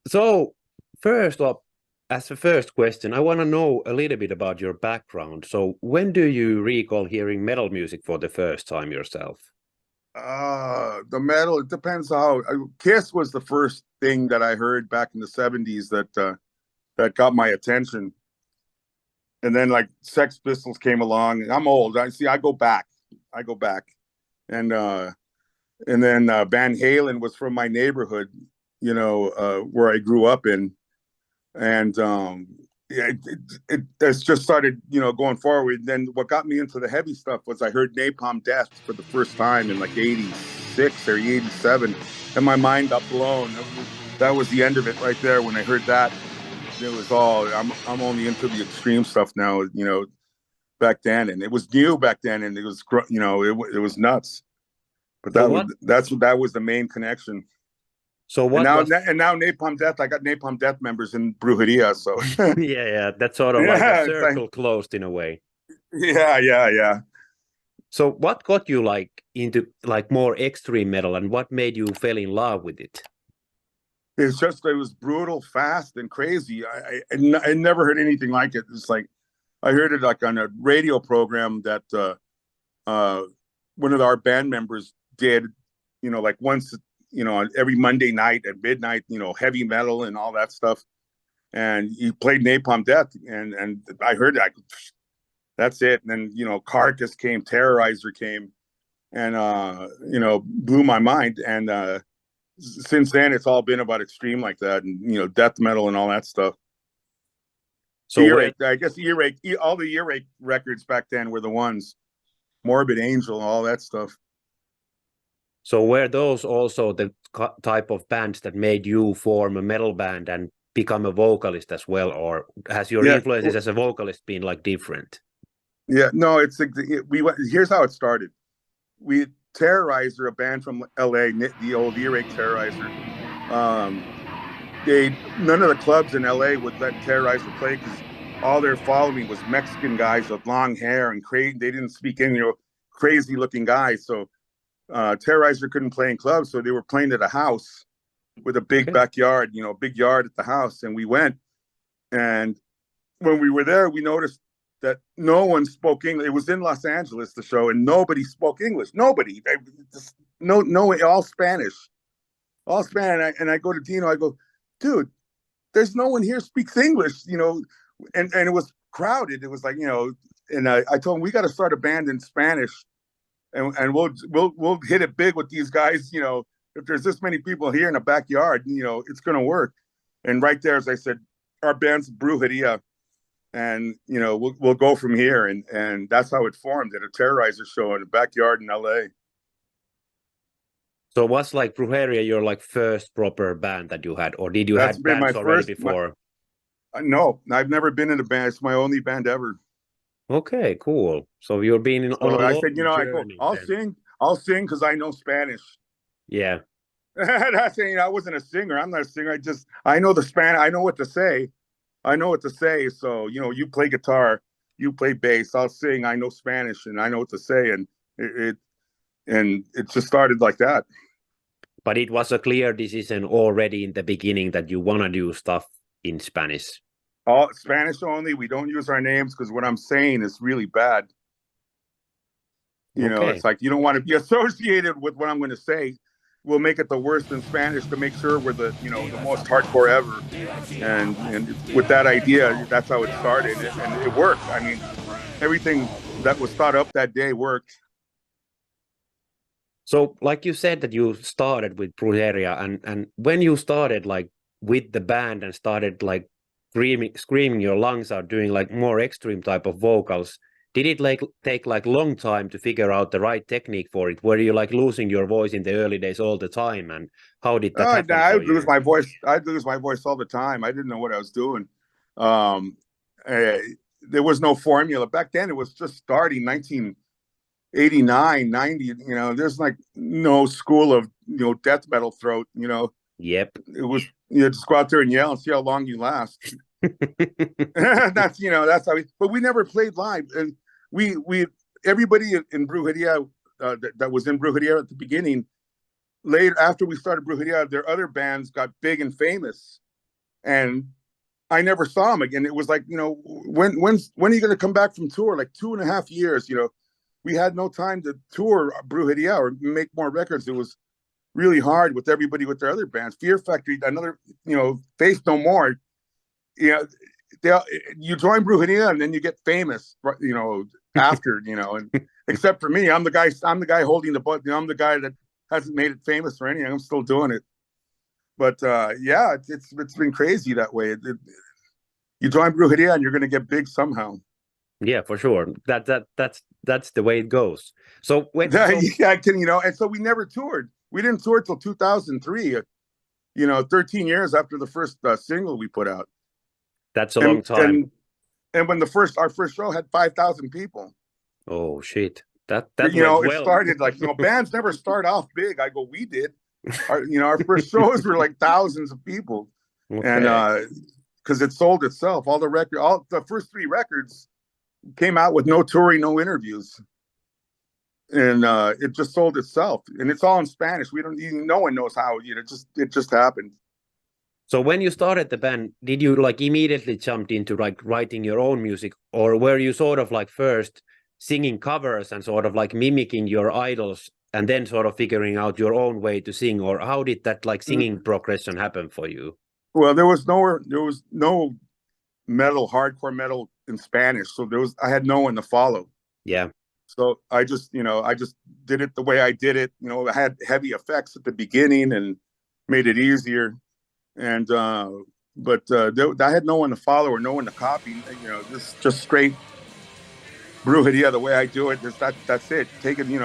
So, first up, as a first question, I want to know a little bit about your background. So, when do you recall hearing metal music for the first time yourself? The metal, it depends how. Kiss was the first thing that I heard back in the 70s that got my attention. And then like Sex Pistols came along. I'm old. I go back. And then Van Halen was from my neighborhood, where I grew up in. And it's just started, going forward. Then what got me into the heavy stuff was I heard Napalm Death for the first time in like 86 or 87. And my mind got blown. That was the end of it right there. When I heard that, it was all, I'm only into the extreme stuff now, back then. And it was new back then. And it was, it was nuts. But that was the main connection. So what? And now Napalm Death, I got Napalm Death members in Brujeria. So yeah, that's sort of like a circle closed in a way. Yeah. So what got you like into like more extreme metal, and what made you fell in love with it? It's just it was brutal, fast, and crazy. I never heard anything like it. It's like I heard it like on a radio program that one of our band members did, like once. Every Monday night at midnight, heavy metal and all that stuff. And he played Napalm Death, and I heard that. That's it. And then, Carcass came, Terrorizer came, and, blew my mind. And since then, it's all been about extreme like that and, death metal and all that stuff. So I guess all the Earache records back then were the ones. Morbid Angel, all that stuff. So were those also the type of bands that made you form a metal band and become a vocalist as well, or has your influences as a vocalist been like different? Yeah, no, here's how it started. Terrorizer, a band from LA, the old Earache Terrorizer. None of the clubs in LA would let Terrorizer play because all their following was Mexican guys with long hair and crazy. They didn't speak any crazy looking guys, so. Terrorizer couldn't play in clubs, so they were playing at a house with a big backyard, big yard at the house. And we went, and when we were there, we noticed that no one spoke English. It was in Los Angeles, the show, and nobody spoke English. Nobody, all Spanish, And I go to Dino, I go, dude, there's no one here speaks English, and it was crowded. It was like, and I told him we got to start a band in Spanish. And we'll hit it big with these guys. If there's this many people here in the backyard, it's going to work. And right there, as I said, our band's Brujeria, and we'll go from here. And that's how it formed at a Terrorizer show in the backyard in LA. So what's like Brujeria your like first proper band that you had, or did you have bands already before? No, I've never been in a band. It's my only band ever. Okay, cool. So you're being in. I said, I'll sing because I know Spanish. Yeah. That's saying I wasn't a singer. I'm not a singer. I know the Spanish. I know what to say. So you play guitar, you play bass. I'll sing. I know Spanish and I know what to say, and it just started like that. But it was a clear decision already in the beginning that you want to do stuff in Spanish. All Spanish only. We don't use our names because what I'm saying is really bad. It's like you don't want to be associated with what I'm going to say. We'll make it the worst in Spanish to make sure we're the the most hardcore ever. And with that idea, that's how it started, and it worked. I mean, everything that was thought up that day worked. So, like you said, that you started with Brujeria, and when you started like with the band and started like screaming your lungs out, doing like more extreme type of vocals, did it like take like long time to figure out the right technique for it? Were you like losing your voice in the early days all the time, and how did that happen? I'd lose my voice. I'd lose my voice all the time. I didn't know what I was doing. There was no formula back then. It was just starting 1989, 90. There's like no school of death metal throat. Yep. It was just go out there and yell and see how long you last. That's that's how but we never played live, and we everybody in Brujeria that was in Brujeria at the beginning. Later, after we started Brujeria, their other bands got big and famous, and I never saw them again. It was like, when are you going to come back from tour? Like 2.5 years. We had no time to tour Brujeria or make more records. It was really hard with everybody with their other bands. Fear Factory, another, Faith No More. You join Brujeria and then you get famous, after, and except for me, I'm the guy holding the button. I'm the guy that hasn't made it famous or anything. I'm still doing it. But yeah, it's been crazy that way. You join Brujeria and you're going to get big somehow. Yeah, for sure. That's the way it goes. So when and so we never toured. We didn't tour till 2003. 13 years after the first single we put out. That's a long time. And when our first show had 5,000 people. Oh shit! That it started like bands never start off big. I go, we did. Our first shows were like thousands of people, okay. And because it sold itself. All the first 3 records came out with no touring, no interviews, and it just sold itself. And it's all in Spanish. No one knows how. It just happened. So when you started the band, did you like immediately jumped into like writing your own music, or were you sort of like first singing covers and sort of like mimicking your idols and then sort of figuring out your own way to sing, or how did that like singing progression happen for you? Well, there was no hardcore metal in Spanish, so I had no one to follow. Yeah. So I just did it the way I did it. I had heavy effects at the beginning and made it easier. And but I had no one to follow or no one to copy. This just straight Brujeria the way I do it. That's it. Taking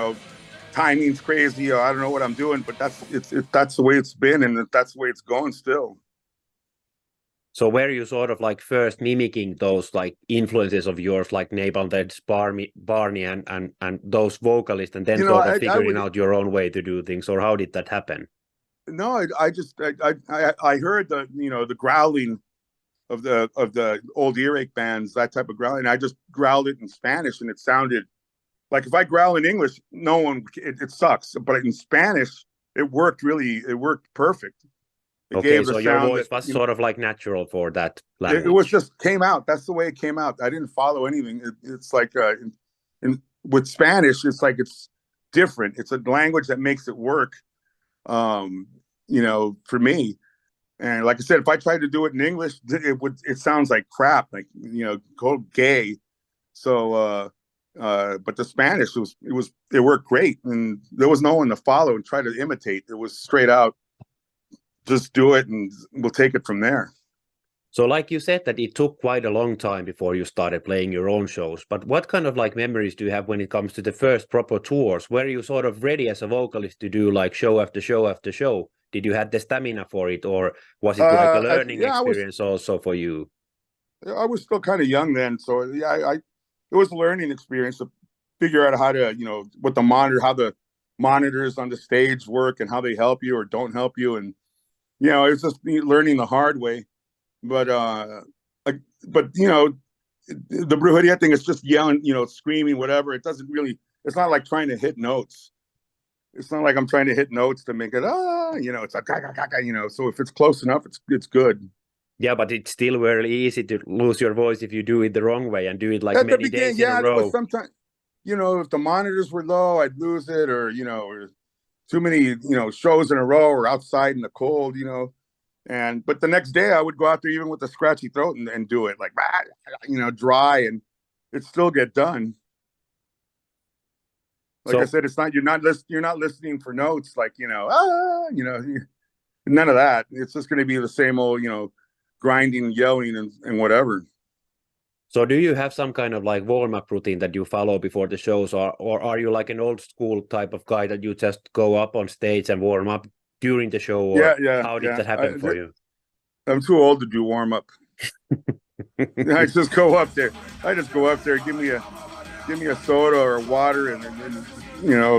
timing's crazy. I don't know what I'm doing, but that's the way it's been, and that's the way it's going still. So were you sort of like first mimicking those like influences of yours, like Napalm Death's Barney and those vocalists, and then sort of figuring out your own way to do things, or how did that happen? No, I heard the growling of the old earache bands, that type of growling. I just growled it in Spanish, and it sounded like, if I growl in English, it sucks. But in Spanish, it worked perfect. Okay, so your voice was sort of like natural for that language. It was just came out. That's the way it came out. I didn't follow anything. It's like with Spanish, it's like it's different. It's a language that makes it work. For me. And like I said, if I tried to do it in English, it sounds like crap, like called gay. So but the Spanish it worked great, and there was no one to follow and try to imitate. It was straight out, just do it and we'll take it from there. So like you said that it took quite a long time before you started playing your own shows, but what kind of like memories do you have when it comes to the first proper tours? Were you sort of ready as a vocalist to do like show after show after show? Did you have the stamina for it, or was it like a learning experience also for you? I was still kind of young then, so yeah, it was a learning experience to figure out how to, how the monitors on the stage work and how they help you or don't help you, and it's just learning the hard way. But the Brujeria thing is just yelling, screaming, whatever. It's not like trying to hit notes. It's not like I'm trying to hit notes to make it, it's like, so if it's close enough, it's good. Yeah, but it's still very easy to lose your voice if you do it the wrong way and do it like many days in a row. Sometimes, if the monitors were low, I'd lose it, or, or too many, shows in a row or outside in the cold, but the next day I would go out there even with a scratchy throat and do it like, dry, and it still get done. Like I said, it's not, you're not listening for notes, like, none of that. It's just going to be the same old, grinding, yelling and whatever. So do you have some kind of like warm-up routine that you follow before the shows, or are you like an old school type of guy that you just go up on stage and warm up during the show? Or how did that happen for you? I'm too old to do warm-up. I just go up there. Give me a soda or water, and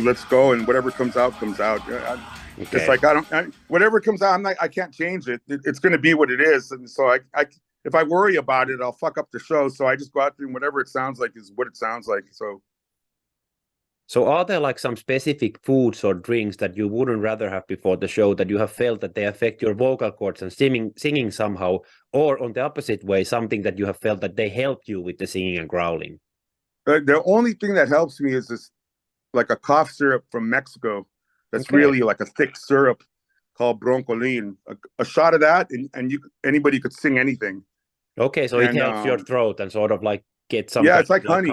let's go, and whatever comes out comes out. Okay. It's like whatever comes out, I can't change it. It's going to be what it is, and so if I worry about it, I'll fuck up the show. So I just go out there and whatever it sounds like is what it sounds like. So are there like some specific foods or drinks that you wouldn't rather have before the show that you have felt that they affect your vocal cords and singing somehow, or on the opposite way, something that you have felt that they help you with the singing and growling? The only thing that helps me is this, like a cough syrup from Mexico. That's really like a thick syrup called broncolin. A shot of that, and anybody could sing anything. Okay, so it helps your throat and sort of like get some. Yeah, it's like honey.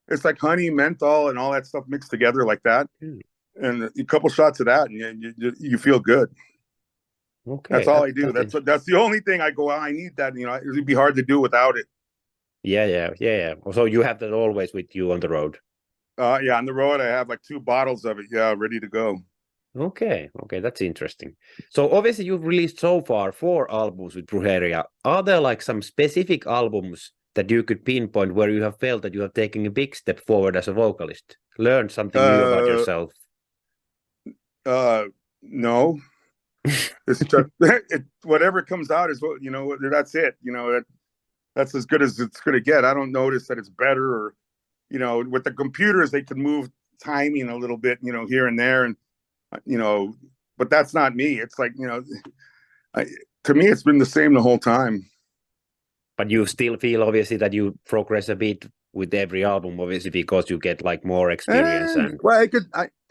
It's like honey, menthol, and all that stuff mixed together like that. And a couple shots of that, and you feel good. Okay, that's all I do. That's the only thing I go. I need that. It'd be hard to do without it. Yeah. So you have that always with you on the road. Yeah, on the road I have like 2 bottles of it. Yeah, ready to go. Okay, that's interesting. So obviously you've released so far 4 albums with Brujeria. Are there like some specific albums that you could pinpoint where you have felt that you have taken a big step forward as a vocalist, learned something new about yourself? No. It's just whatever comes out is what that's it. That's as good as it's gonna get. I don't notice that it's better, or with the computers they can move timing a little bit, here and there, and but that's not me. It's like, to me it's been the same the whole time. But you still feel obviously that you progress a bit with every album, obviously, because you get like more experience. Well,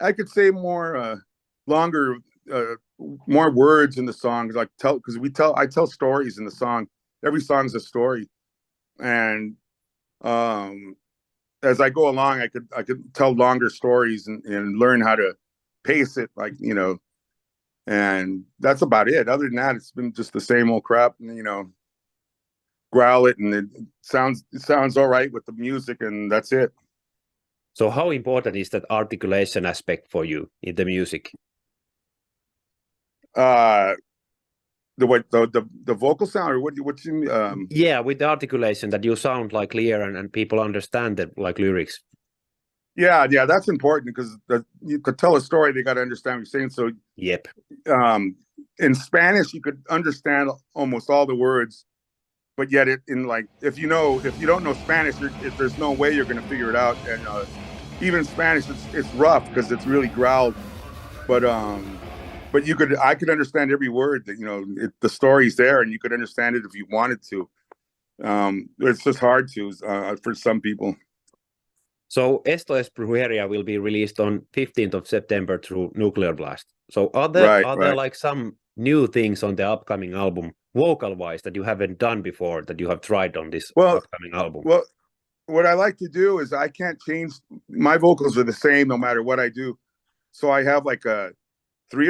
I could say more longer, more words in the songs. Like I tell stories in the song. Every song's a story, and as I go along, I could tell longer stories and learn how to pace it, like and that's about it. Other than that, it's been just the same old crap. Growl it, and it sounds all right with the music, and that's it. So how important is that articulation aspect for you in the music? The vocal sound, or what you mean? Yeah, with the articulation, that you sound like clear and people understand the like lyrics. Yeah, that's important, because you could tell a story, they got to understand what you're saying. So yep. In Spanish you could understand almost all the words, but yet if you don't know Spanish, there's no way you're going to figure it out. And even in Spanish, it's rough because it's really growled. But I could understand every word. That the story's there, and you could understand it if you wanted to. It's just hard to for some people. So Esto es Brujeria will be released on 15th of September through Nuclear Blast. So are there like some new things on the upcoming album, vocal-wise, that you haven't done before, that you have tried on this upcoming album? Well, what I like to do is I can't change. My vocals are the same no matter what I do. So I have like 3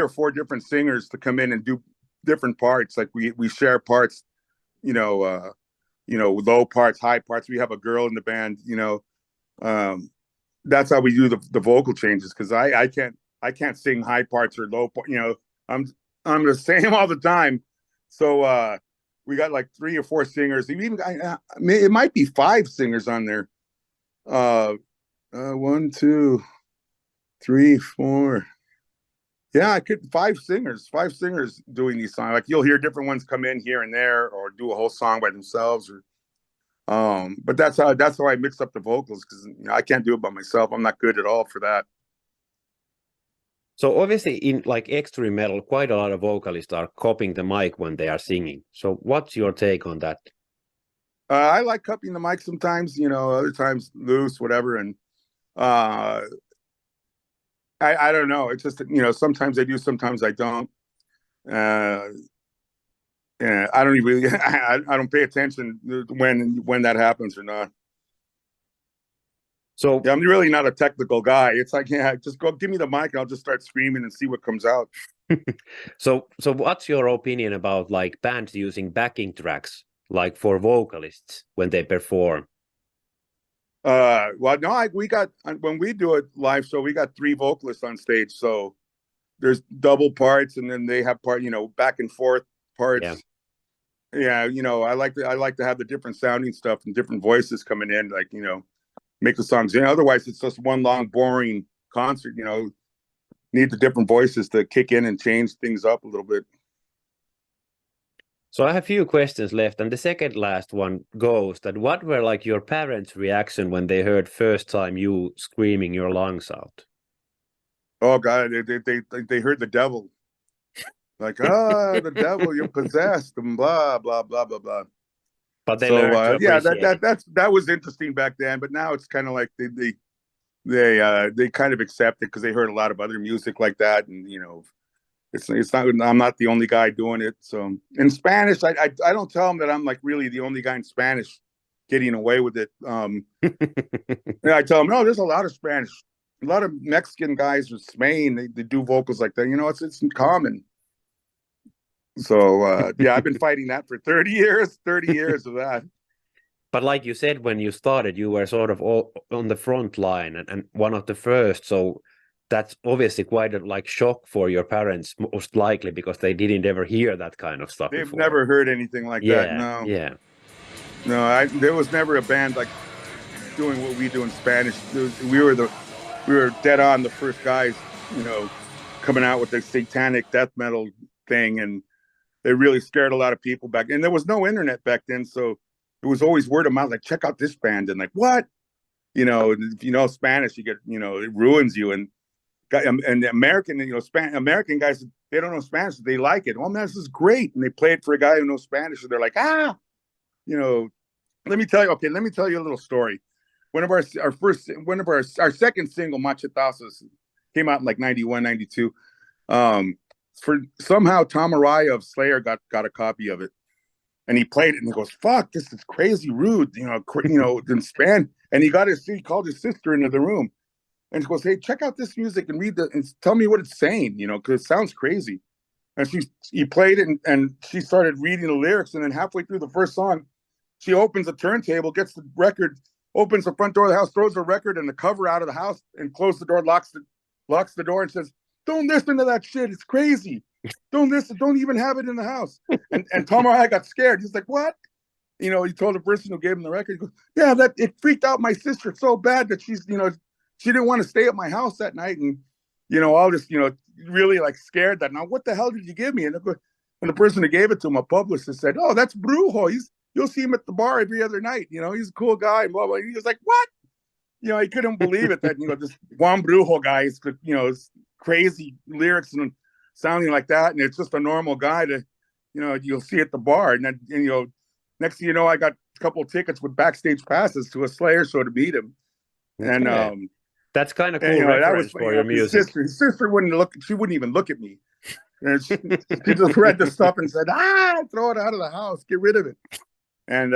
or 4 different singers to come in and do different parts. Like we share parts, low parts, high parts. We have a girl in the band, that's how we do the vocal changes, because I can't sing high parts or low part. I'm the same all the time. So we got like 3 or 4 singers. It might be 5 singers on there. 1, 2, 3, 4. Yeah, 5 singers doing these songs. Like you'll hear different ones come in here and there, or do a whole song by themselves, or but that's how I mix up the vocals, because I can't do it by myself. I'm not good at all for that. So obviously in like extreme metal, quite a lot of vocalists are copying the mic when they are singing. So what's your take on that? I like copying the mic sometimes, other times loose, whatever. And I don't know. It's just, sometimes I do, sometimes I don't. Yeah, I don't really. I don't pay attention when that happens or not. So yeah, I'm really not a technical guy. It's like, just go give me the mic and I'll just start screaming and see what comes out. So what's your opinion about like bands using backing tracks like for vocalists when they perform? Well, no, when we do a live show, we got 3 vocalists on stage. So there's double parts, and then they have back and forth parts. Yeah, I like to have the different sounding stuff and different voices coming in, like, make the songs. Otherwise it's just one long boring concert. Need the different voices to kick in and change things up a little bit. So I have a few questions left, and the second last one goes that what were like your parents' reaction when they heard first time you screaming your lungs out? Oh God, they heard the devil. Like, the devil, you're possessed, and blah blah blah blah blah. But they So learned to yeah, appreciate it. that was interesting back then. But now it's kind of like they kind of accept it because they heard a lot of other music like that, and it's not. I'm not the only guy doing it. So in Spanish, I don't tell them that I'm like really the only guy in Spanish getting away with it. I tell them, no, there's a lot of Spanish, a lot of Mexican guys with Spain. They do vocals like that. It's common. So yeah, I've been fighting that for 30 years. 30 years of that. But like you said, when you started, you were sort of all on the front line and one of the first. So that's obviously quite a like shock for your parents, most likely, because they didn't ever hear that kind of stuff They've before. never heard anything like that. No. Yeah. No, there was never a band like doing what we do in Spanish. We were dead on the first guys, coming out with the satanic death metal thing, and they really scared a lot of people back. And there was no internet back then, so it was always word of mouth. Like, check out this band, and like, what? If you know Spanish, you get, it ruins you. And the American, American guys, they don't know Spanish, they like it. Oh man, this is great, and they play it for a guy who knows Spanish, and they're like, let me tell you a little story. Our second single, Machetazos, came out in like 91, 92. For somehow Tom Araya of Slayer got a copy of it, and he played it, and he goes, "Fuck, this is crazy rude," in Spanish. And he called his sister into the room, and he goes, "Hey, check out this music and and tell me what it's saying, because it sounds crazy." And he played it, and she started reading the lyrics, and then halfway through the first song, she opens a turntable, gets the record, opens the front door of the house, throws the record and the cover out of the house, and closes the door, locks the door, and says, "Don't listen to that shit. It's crazy. Don't listen. Don't even have it in the house." And Tom Araya got scared. He's like, "What?" He told the person who gave him the record, he goes, "Yeah, that it freaked out my sister so bad that she didn't want to stay at my house that night." And, all this, really like scared that. Now, what the hell did you give me? And the person who gave it to him, a publicist, said, "Oh, that's Brujo. You'll see him at the bar every other night. He's a cool guy." Blah, blah. He was like, "What?" He couldn't believe it that, this Juan Brujo guy is, crazy lyrics and sounding like that. And it's just a normal guy that, you'll see at the bar. And then, next thing you know, I got a couple of tickets with backstage passes to a Slayer show to meet him. And, that's kind of cool reference for your music. His sister she wouldn't even look at me. And she just read the stuff and said, throw it out of the house, get rid of it. And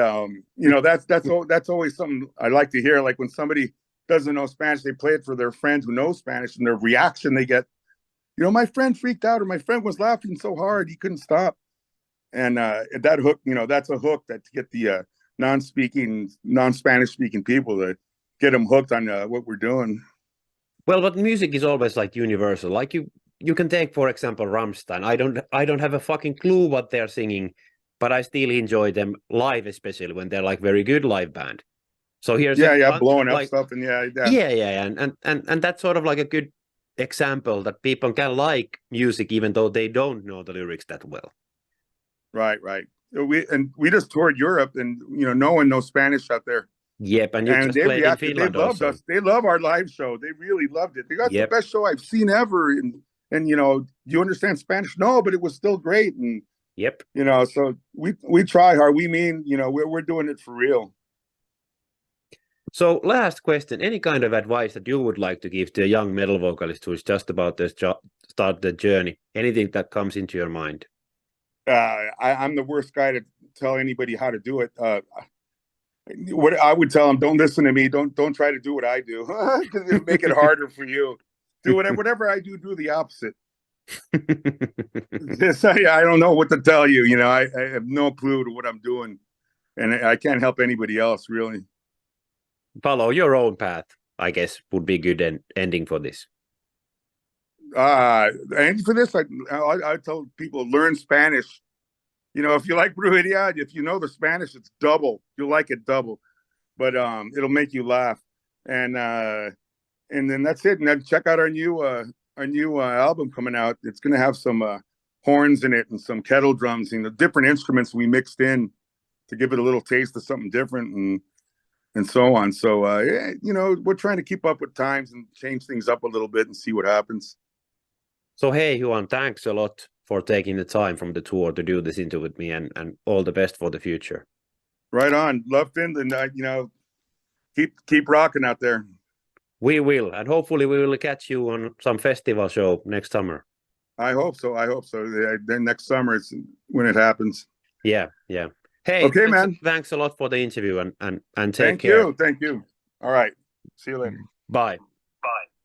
that's always something I like to hear. Like when somebody doesn't know Spanish, they play it for their friends who know Spanish, and their reaction they get, my friend freaked out, or my friend was laughing so hard he couldn't stop. And that hook, that's a hook that to get the non-Spanish speaking people to get them hooked on what we're doing. Well, but music is always like universal. Like you can take, for example, Rammstein. I don't have a fucking clue what they're singing, but I still enjoy them live, especially when they're like very good live band. So here's blowing up stuff, and and that's sort of like a good example that people can like music even though they don't know the lyrics that well. Right. We just toured Europe, and no one knows Spanish out there. Yep, and just played in Finland. They loved us. They love our live show. They really loved it. They got the best show I've seen ever. And you understand Spanish? No, but it was still great. And yep, so we try hard. We mean, we're doing it for real. So last question, any kind of advice that you would like to give to a young metal vocalist who is just about to start the journey? Anything that comes into your mind? I'm the worst guy to tell anybody how to do it. What I would tell them, don't listen to me. Don't try to do what I do, because it'll make it harder for you. Do whatever I do the opposite. I don't know what to tell you. I have no clue to what I'm doing, and I can't help anybody else, really. Follow your own path, I guess, would be good ending for this. And for this, I tell people, learn Spanish. If you like Brujeria, if you know the Spanish, it's double. You'll like it double, but it'll make you laugh. And then that's it. And then check out our new album coming out. It's going to have some horns in it and some kettle drums and the different instruments we mixed in to give it a little taste of something different and so on. So, yeah, you know, we're trying to keep up with times and change things up a little bit and see what happens. So, hey, Juan, thanks a lot for taking the time from the tour to do this interview with me, and all the best for the future. Right on. Love Finland. You know, keep rocking out there. We will, and hopefully we will catch you on some festival show next summer. I hope so. I hope so. Then next summer is when it happens. Yeah, yeah. Hey, okay, man. Thanks a lot for the interview, and take care. Thank you. All right. See you later. Bye. Bye.